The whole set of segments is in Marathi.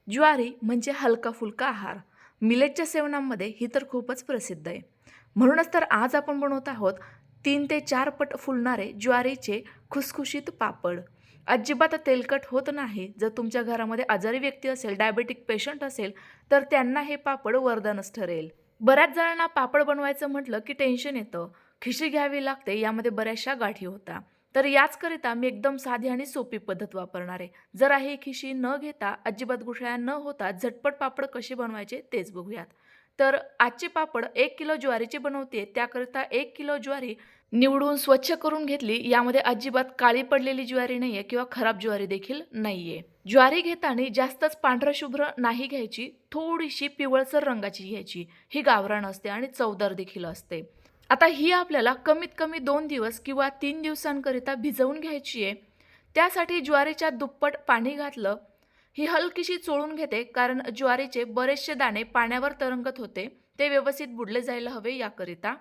ज्वारी म्हणजे हलका फुलका आहार. मिलेटच्या सेवनामध्ये ही तर खूपच प्रसिद्ध आहे. म्हणूनच तर आज आपण बनवत आहोत 3 ते 4 पट फुलणारे ज्वारीचे खुसखुशीत पापड. अजिबात तेलकट होत नाही. जर तुमच्या घरामध्ये आजारी व्यक्ती असेल, डायबेटिक पेशंट असेल, तर त्यांना हे पापड वरदानच ठरेल. बऱ्याच जणांना पापड बनवायचं म्हटलं की टेन्शन येतं. खिशी घ्यावी लागते, यामध्ये बऱ्याचशा गाठी होतात. तर याचकरिता मी एकदम साधी आणि सोपी पद्धत वापरणार आहे. जरा ही खिशी न घेता, अजिबात गुठळ्या न होता झटपट पापड कसे बनवायचे तेच बघूयात. तर आजचे पापड 1 किलो ज्वारीचे बनवते. त्याकरिता 1 किलो ज्वारी निवडून स्वच्छ करून घेतली. यामध्ये अजिबात काळी पडलेली ज्वारी नाहीये किंवा खराब ज्वारी देखील नाहीये. ज्वारी घेताना जास्तच पांढरं शुभ्र नाही घ्यायची, थोडीशी पिवळसर रंगाची घ्यायची. ही गावरान असते आणि चवदार देखील असते. आता ही आपल्याला कमीत कमी 2 दिवस किंवा 3 दिवसांकरिता भिजवून घ्यायची आहे. त्यासाठी ज्वारीच्या दुप्पट पाणी घातलं. ही हलकीशी चोळून घेते, कारण ज्वारीचे बरेचसे दाणे पाण्यावर तरंगत होते. ते व्यवस्थित बुडले जायला हवे याकरिता.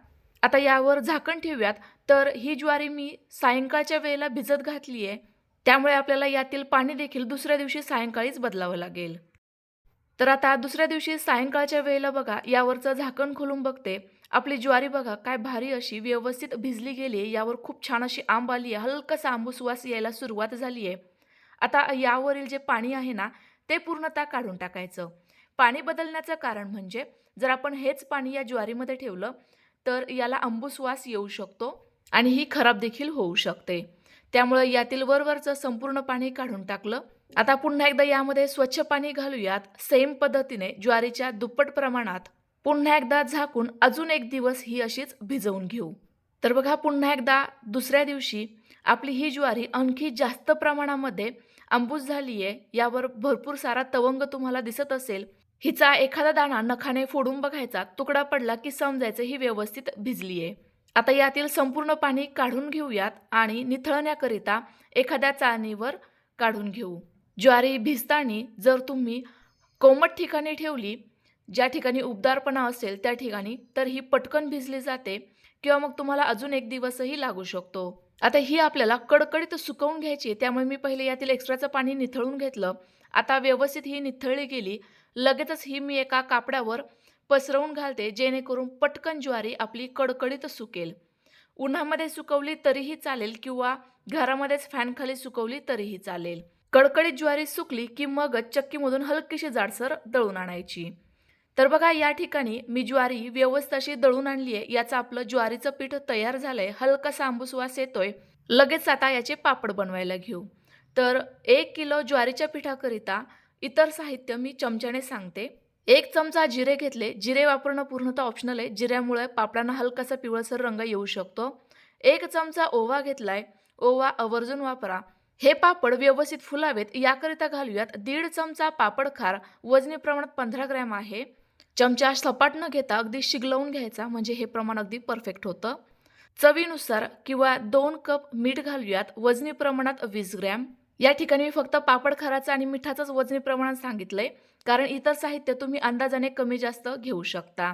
आता यावर झाकण ठेवूयात. तर ही ज्वारी मी सायंकाळच्या वेळेला भिजत घातली आहे. त्यामुळे आपल्याला यातील पाणी देखील दुसऱ्या दिवशी सायंकाळीच बदलावं लागेल. तर आता दुसऱ्या दिवशी सायंकाळच्या वेळेला बघा, यावरचं झाकण खोलून बघते. आपली ज्वारी बघा काय भारी अशी व्यवस्थित भिजली गेली आहे. यावर खूप छान अशी आंब आली आहे. हलकासा आंबूस वास यायला सुरुवात झाली आहे. आता यावरील जे पाणी आहे ना, ते पूर्णतः काढून टाकायचं. पाणी बदलण्याचं कारण म्हणजे जर आपण हेच पाणी या ज्वारीमध्ये ठेवलं, तर याला आंबूस वास येऊ शकतो आणि ही खराब देखील होऊ शकते. त्यामुळे यातील वरवरचं संपूर्ण पाणी काढून टाकलं. आता पुन्हा एकदा यामध्ये स्वच्छ पाणी घालूयात. सेम पद्धतीने ज्वारीच्या दुप्पट प्रमाणात पुन्हा एकदा झाकून अजून 1 दिवस ही अशीच भिजवून घेऊ. तर बघा, पुन्हा एकदा दुसऱ्या दिवशी आपली ही ज्वारी आणखी जास्त प्रमाणामध्ये आंबूस झाली आहे. यावर भरपूर सारा तवंग तुम्हाला दिसत असेल. हिचा एखादा दाणा नखाने फोडून बघायचा. तुकडा पडला की समजायचं ही व्यवस्थित भिजली आहे. आता यातील संपूर्ण पाणी काढून घेऊयात आणि निथळण्याकरिता एखाद्या चाळणीवर काढून घेऊ. ज्वारी भिजताना जर तुम्ही कोमट ठिकाणी ठेवली, ज्या ठिकाणी उबदारपणा असेल त्या ठिकाणी, तर ही पटकन भिजली जाते किंवा मग तुम्हाला अजून 1 दिवसही लागू शकतो. आता ही आपल्याला कडकडीत सुकवून घ्यायची. त्यामुळे मी पहिले यातील एक्स्ट्राचं पाणी निथळून घेतलं. आता व्यवस्थित ही निथळली गेली. लगेचच ही मी एका कापडावर पसरवून घालते, जेणेकरून पटकन ज्वारी आपली कडकडीत सुकेल. उन्हामध्ये सुकवली तरीही चालेल किंवा घरामध्येच फॅनखाली सुकवली तरीही चालेल. कडकडीत ज्वारी सुकली की मगच चक्कीमधून हलकीशी जाडसर दळून आणायची. तर बघा, या ठिकाणी मी ज्वारी व्यवस्थित अशी दळून आणली आहे. याचं आपलं ज्वारीचं पीठ तयार झालंय. हलकासा आंबूस वास येतोय. लगेच आता याचे पापड बनवायला घेऊ. तर 1 किलो ज्वारीच्या पिठाकरिता इतर साहित्य मी चमच्याने सांगते. 1 चमचा जिरे घेतले. जिरे वापरणं पूर्णतः ऑप्शनल आहे. जिऱ्यामुळे पापडांना हलकासा पिवळसर रंग येऊ शकतो. 1 चमचा ओवा घेतलाय. ओवा आवर्जून वापरा. हे पापड व्यवस्थित फुलावेत याकरिता घालूयात 1.5 चमचा पापड खार. वजनी प्रमाणात 15 ग्रॅम आहे. चमचा सपाट न घेता अगदी शिगलवून घ्यायचा, म्हणजे हे प्रमाण अगदी परफेक्ट होतं. चवीनुसार किंवा 2 कप मीठ घालूयात. वजनी प्रमाणात 20 ग्रॅम. या ठिकाणी मी फक्त पापड खाराचं आणि मिठाचंच वजनी प्रमाण सांगितलंय, कारण इतर साहित्य तुम्ही अंदाजाने कमी जास्त घेऊ शकता.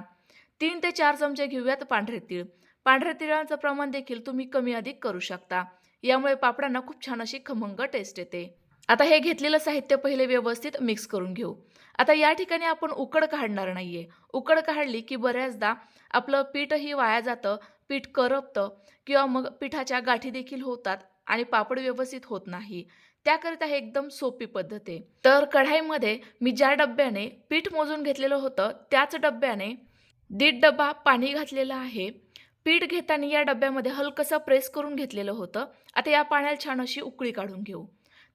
3 ते 4 चमचे घेऊयात पांढरे तीळ. पांढऱ्या तिळाचं प्रमाण देखील तुम्ही कमी अधिक करू शकता. यामुळे पापडांना खूप छान अशी खमंग टेस्ट येते. आता हे घेतलेलं साहित्य पहिले व्यवस्थित मिक्स करून घेऊ. आता या ठिकाणी आपण उकड काढणार नाहीये. उकड काढली की बऱ्याचदा आपलं पीठही वाया जातं, पीठ करपतं किंवा मग पिठाच्या गाठी देखील होतात आणि पापड व्यवस्थित होत नाही. त्याकरिता हे एकदम सोपी पद्धत आहे. तर कढाईमध्ये मी ज्या डब्याने पीठ मोजून घेतलेलं होतं, त्याच डब्याने 1.5 डब्बा पाणी घातलेलं आहे. पीठ घेताना या डब्यामध्ये हलकंसं प्रेस करून घेतलेलं होतं. आता या पाण्याला छान अशी उकळी काढून घेऊ.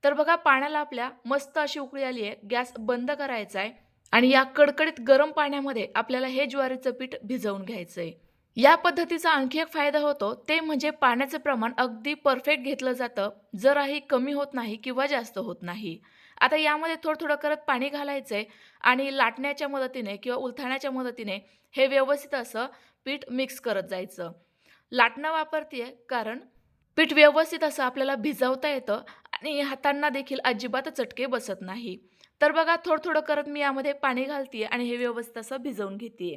तर बघा, पाण्याला आपल्या मस्त अशी उकळी आली आहे. गॅस बंद करायचा आहे आणि या कडकडीत गरम पाण्यामध्ये आपल्याला हे ज्वारीचं पीठ भिजवून घ्यायचं आहे. या पद्धतीचा आणखी एक फायदा होतो, ते म्हणजे पाण्याचं प्रमाण अगदी परफेक्ट घेतलं जातं. जराही कमी होत नाही किंवा जास्त होत नाही. आता यामध्ये थोडं थोडं करत पाणी घालायचं आहे आणि लाटण्याच्या मदतीने किंवा उलथाण्याच्या मदतीने हे व्यवस्थित असं पीठ मिक्स करत जायचं. लाटणं वापरते कारण पीठ व्यवस्थित असं आपल्याला भिजवता येतं आणि हातांना देखील अजिबात चटके बसत नाही. तर बघा, थोडं थोडं करत मी यामध्ये पाणी घालते आणि हे व्यवस्थित असं भिजवून घेते.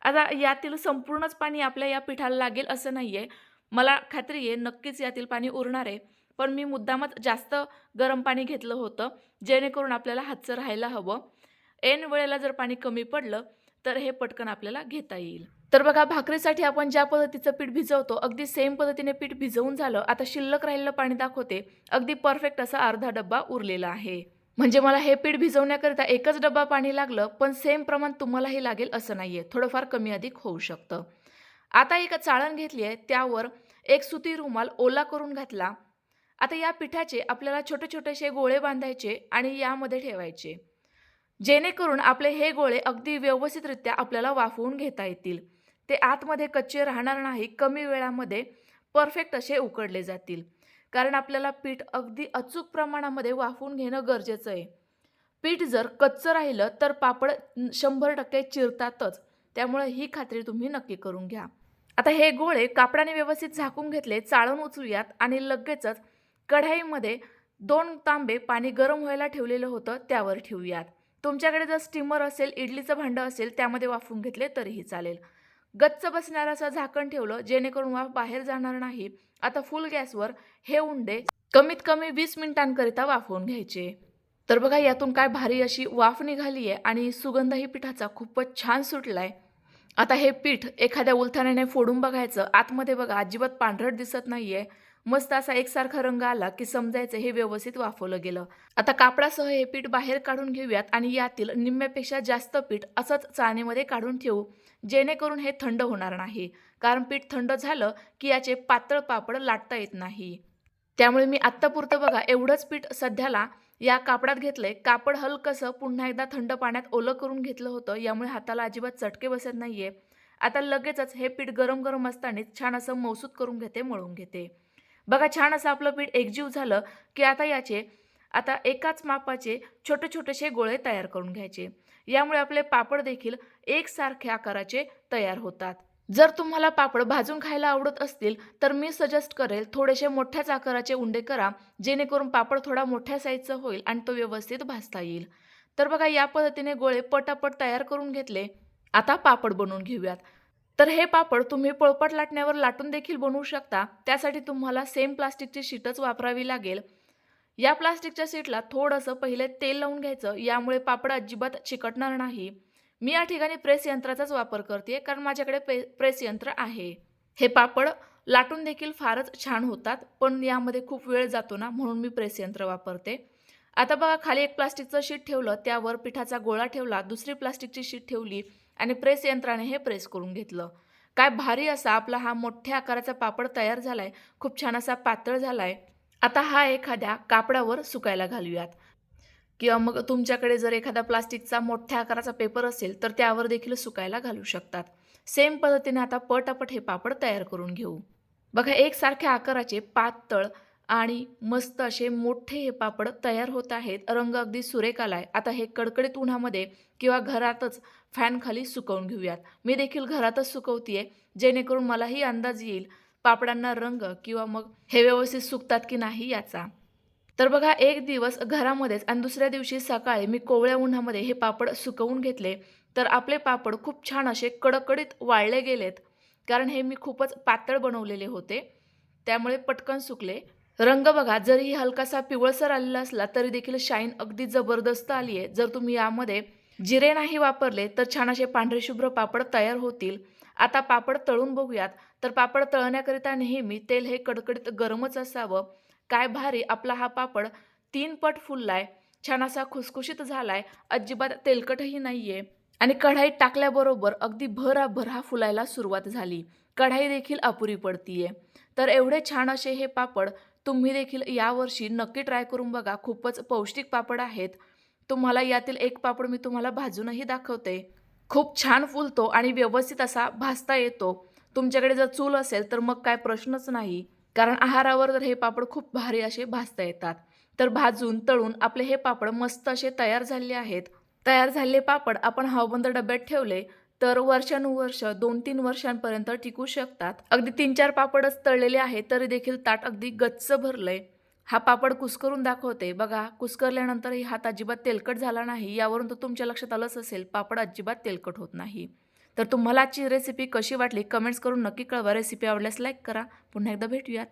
आता यातील संपूर्णच पाणी आपल्या या पिठाला लागेल असं नाही आहे. मला खात्री आहे नक्कीच यातील पाणी उरणार आहे. पण मी मुद्दामच जास्त गरम पाणी घेतलं होतं, जेणेकरून आपल्याला हातचं राहायला हवं. ऐन वेळेला जर पाणी कमी पडलं तर हे पटकन आपल्याला घेता येईल. तर बघा, भाकरीसाठी आपण ज्या पद्धतीचं पीठ भिजवतो अगदी सेम पद्धतीने पीठ भिजवून झालं. आता शिल्लक राहिलेलं पाणी दाखवते. अगदी परफेक्ट असा अर्धा डब्बा उरलेला आहे. म्हणजे मला हे पीठ भिजवण्याकरिता एकच डब्बा पाणी लागलं, पण सेम प्रमाण तुम्हालाही लागेल असं नाहीये. थोडंफार कमी अधिक होऊ शकतं. आता एक चाळण घेतली आहे, त्यावर एक सुती रुमाल ओला करून घातला. आता या पिठाचे आपल्याला छोटे-छोटेसे गोळे बांधायचे आणि यामध्ये ठेवायचे. जेणेकरून आपले हे गोळे अगदी व्यवस्थितरित्या आपल्याला वाफवून घेता येतील. ते आतमध्ये कच्चे राहणार नाही. कमी वेळामध्ये परफेक्ट असे उकडले जातील. कारण आपल्याला पीठ अगदी अचूक प्रमाणामध्ये वाफवून घेणं गरजेचं आहे. पीठ जर कच्चं राहिलं तर पापड 100% चिरतातच. त्यामुळे ही खात्री तुम्ही नक्की करून घ्या. आता हे गोळे कापडाने व्यवस्थित झाकून घेतले. चाळण उचलूयात आणि लगेचच कढईमध्ये 2 तांबे पाणी गरम व्हायला ठेवलेलं होतं त्यावर ठेवूयात. तुमच्याकडे जर स्टीमर असेल, इडलीचं भांडं असेल त्यामध्ये वाफवून घेतले तरीही चालेल. गच्च बसणारं असं झाकण ठेवलं जेणेकरून वाफ बाहेर जाणार नाही. आता फुल गॅसवर हे उंडे कमीत कमी 20 मिनिटांकरिता वाफवून घ्यायचे. तर बघा, यातून काय भारी अशी वाफ निघाली आहे आणि सुगंधही पिठाचा खूपच छान सुटलाय. आता हे पीठ एखाद्या उलथाण्याने फोडून बघायचं. आतमध्ये बघा अजिबात पांढरट दिसत नाहीये. मस्त असा एकसारखा रंग आला की समजायचं हे व्यवस्थित वाफवलं गेलं. आता कापडासह हे पीठ बाहेर काढून घेऊयात आणि यातील निम्म्यापेक्षा जास्त पीठ असंच चाळणीमध्ये काढून ठेवू, जेणेकरून हे थंड होणार नाही. कारण पीठ थंड झालं की याचे पातळ पापड लाटता येत नाही. त्यामुळे मी आत्तापुरतं बघा एवढंच पीठ सध्याला या कापडात घेतलंय. कापड हलकसं पुन्हा एकदा थंड पाण्यात ओलं करून घेतलं होतं. यामुळे हाताला अजिबात चटके बसत नाहीये. आता लगेचच हे पीठ गरम गरम असतानाच छान असं मौसूद करून घेते, मळून घेते. बघा, छान असं आपलं पीठ एकजीव झालं की आता एकाच मापाचे छोटे छोटेसे गोळे तयार करून घ्यायचे. यामुळे आपले पापड देखील एकसारख्या आकाराचे तयार होतात. जर तुम्हाला पापड भाजून खायला आवडत असतील तर मी सजेस्ट करेल थोडेसे मोठ्याच आकाराचे उंडे करा, जेणेकरून पापड थोडा मोठ्या साईजचा होईल आणि तो व्यवस्थित भाजता येईल. तर बघा, या पद्धतीने गोळे पटापट तयार करून घेतले. आता पापड बनवून घेऊयात. तर हे पापड तुम्ही पोळपाट लाटण्यावर लाटून देखील बनवू शकता. त्यासाठी तुम्हाला सेम प्लास्टिकची शीटच वापरावी लागेल. या प्लास्टिकच्या शीटला थोडंसं पहिले तेल लावून घ्यायचं. यामुळे पापड अजिबात चिकटणार नाही. मी या ठिकाणी प्रेस यंत्राचाच वापर करते, कारण माझ्याकडे प्रेस यंत्र आहे. हे पापड लाटून देखील फारच छान होतात, पण यामध्ये खूप वेळ जातो ना, म्हणून मी प्रेस यंत्र वापरते. आता बघा, खाली एक प्लास्टिकचं शीट ठेवलं, त्यावर पिठाचा गोळा ठेवला, दुसरी प्लास्टिकची शीट ठेवली आणि प्रेस यंत्राने हे प्रेस करून घेतलं. काय भारी असा आपला हा मोठ्या आकाराचा पापड तयार झालाय. खूप छान असा पातळ झालाय. आता हा एखाद्या कापडावर सुकायला घालूयात. किंवा मग तुमच्याकडे जर एखादा प्लास्टिकचा मोठ्या आकाराचा पेपर असेल तर त्यावर देखील सुकायला घालू शकतात. सेम पद्धतीने आता पटापट हे पापड तयार करून घेऊ. बघा, एकसारख्या आकाराचे पातळ आणि मस्त असे मोठे हे पापड तयार होत आहेत. रंग अगदी सुरेख आलाय. आता हे कडकडीत उन्हामध्ये किंवा घरातच फॅन खाली सुकवून घेऊयात. मी देखील घरातच सुकवतीये, जेणेकरून मलाही अंदाज येईल पापडांना रंग किंवा मग हे व्यवस्थित सुकतात की नाही याचा. तर बघा, एक दिवस घरामध्येच आणि दुसऱ्या दिवशी सकाळी मी कोवळ्या उन्हामध्ये हे पापड सुकवून घेतले. तर आपले पापड खूप छान असे कडकडीत वाळले गेलेत. कारण हे मी खूपच पातळ बनवलेले होते, त्यामुळे पटकन सुकले. रंग बघा, जरीही हलकासा पिवळसर आलेला असला तरी देखील शाईन अगदी जबरदस्त आली आहे. जर तुम्ही यामध्ये जिरे नाही वापरले तर छान असे पांढरे शुभ्र पापड तयार होतील. आता पापड तळून बघूयात. तर पापड तळण्याकरिता नेहमी तेल हे कडकडीत गरमच असावं. काय भारी आपला हा पापड 3 पट फुललाय. छान असा खुसखुशीत झालाय. अजिबात तेलकटही नाहीये आणि कढाईत टाकल्याबरोबर अगदी भराभर हा फुलायला सुरुवात झाली. कढाई देखील अपुरी पडतीये. तर एवढे छान असे हे पापड तुम्ही देखील यावर्षी नक्की ट्राय करून बघा. खूपच पौष्टिक पापड आहेत. तुम्हाला यातील एक पापड मी तुम्हाला भाजूनही दाखवते. खूप छान फुलतो आणि व्यवस्थित असा भाजता येतो. तुमच्याकडे जर चूल असेल तर मग काय प्रश्नच नाही. कारण आहारावर तर हे पापड खूप भारी असे भाजता येतात. तर भाजून तळून आपले हे पापड मस्त असे तयार झालेले आहेत. तयार झालेले पापड आपण हवाबंद डब्यात ठेवले तर वर्षानुवर्ष 2-3 वर्षांपर्यंत टिकू शकतात. अगदी 3-4 पापडच तळलेले आहेत तरी देखील ताट अगदी गच्च भरलंय. हा पापड कुस्करून दाखवते. बघा, कुस्करल्यानंतरही हात अजिबात तेलकट झाला नाही. यावरून तर तुमच्या लक्षात आलंच असेल पापड अजिबात तेलकट होत नाही. तर तुम्हाला आजची रेसिपी कशी वाटली कमेंट्स करून नक्की कळवा. रेसिपी आवडल्यास लाईक करा. पुन्हा एकदा भेटूयात.